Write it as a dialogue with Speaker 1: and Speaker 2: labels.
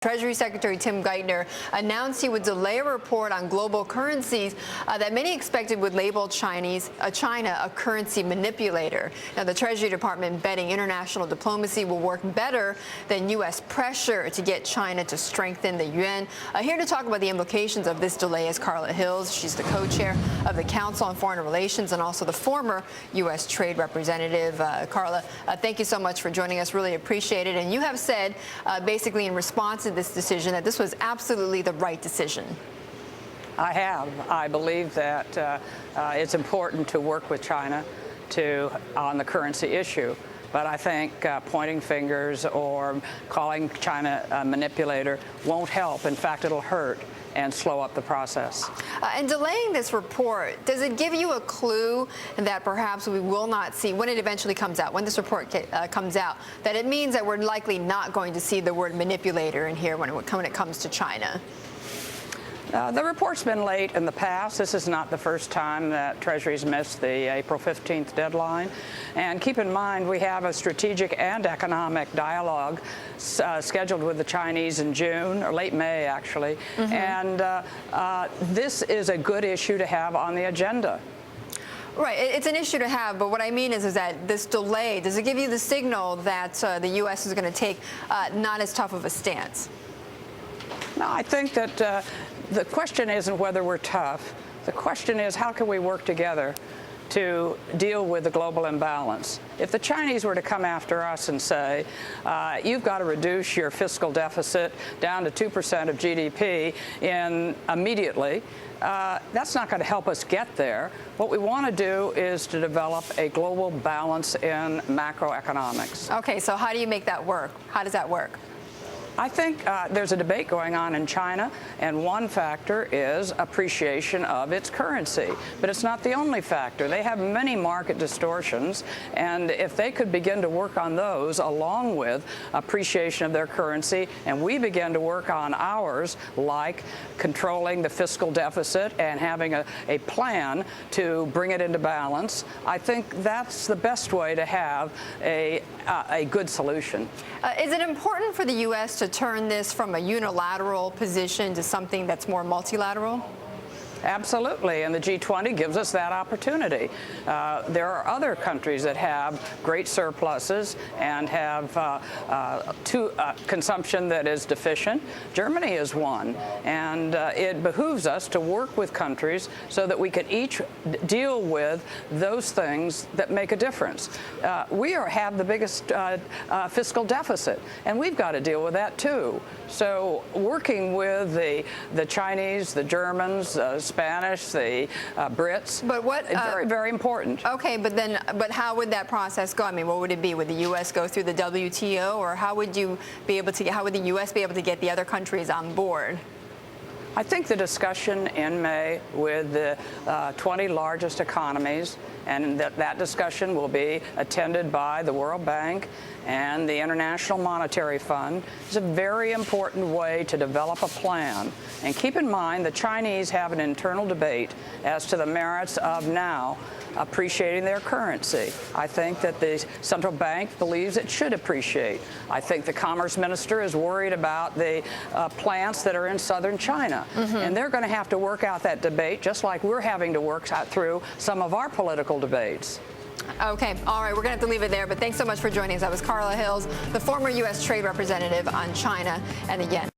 Speaker 1: Treasury Secretary Tim Geithner announced he would delay a report on global currencies that many expected would label China a currency manipulator. Now, the Treasury Department betting international diplomacy will work better than U.S. pressure to get China to strengthen the yuan. Here to talk about the implications of this delay is Carla Hills. She's the co-chair of the Council on Foreign Relations and also the former U.S. Trade Representative. Carla, thank you so much for joining us. Really appreciate it. And you have said, basically in response to this decision, that this was absolutely the right decision.
Speaker 2: I have. I believe that it's important to work with China on the currency issue. But I think pointing fingers or calling China a manipulator won't help. In fact, it'll hurt and slow up the process.
Speaker 1: And delaying this report, does it give you a clue that perhaps we will not see, when it eventually comes out, when this report comes out, that it means that we're likely not going to see the word manipulator in here when it comes to China?
Speaker 2: The report's been late in the past. This is not the first time that Treasury's missed the April 15th deadline. And keep in mind, we have a strategic and economic dialogue scheduled with the Chinese in June, or late May, actually. And this is a good issue to have on the agenda.
Speaker 1: Right, it's an issue to have, but what I mean is that this delay, does it give you the signal that the U.S. is going to take not as tough of a stance?
Speaker 2: No, I think that the question isn't whether we're tough. The question is, how can we work together to deal with the global imbalance? If the Chinese were to come after us and say, you've got to reduce your fiscal deficit down to 2% of GDP immediately, that's not going to help us get there. What we want to do is to develop a global balance in macroeconomics.
Speaker 1: Okay, so how do you make that work? How does that work?
Speaker 2: I think there's a debate going on in China, and one factor is appreciation of its currency. But it's not the only factor. They have many market distortions, and if they could begin to work on those along with appreciation of their currency, and we begin to work on ours, like controlling the fiscal deficit and having a plan to bring it into balance, I think that's the best way to have a good solution.
Speaker 1: Is it important for the U.S. to turn this from a unilateral position to something that's more multilateral?
Speaker 2: Absolutely, and the G20 gives us that opportunity. There are other countries that have great surpluses and have consumption that is deficient. Germany is one, and it behooves us to work with countries so that we can each deal with those things that make a difference. We have the biggest fiscal deficit, and we've got to deal with that too. So working with the Chinese, the Germans, Spanish, the Brits, but very, very important.
Speaker 1: Okay, but how would that process go? I mean, what would it be? Would the U.S. go through the WTO, or how would the U.S. be able to get the other countries on board?
Speaker 2: I think the discussion in May with the 20 largest economies, and that discussion will be attended by the World Bank and the International Monetary Fund, is a very important way to develop a plan. And keep in mind, the Chinese have an internal debate as to the merits of now appreciating their currency. I think that the central bank believes it should appreciate. I think the Commerce Minister is worried about the plants that are in southern China. And they're going to have to work out that debate, just like we're having to work out through some of our political debates.
Speaker 1: Okay, all right, we're going to have to leave it there, but thanks so much for joining us. That was Carla Hills, the former U.S. Trade Representative on China and the yuan.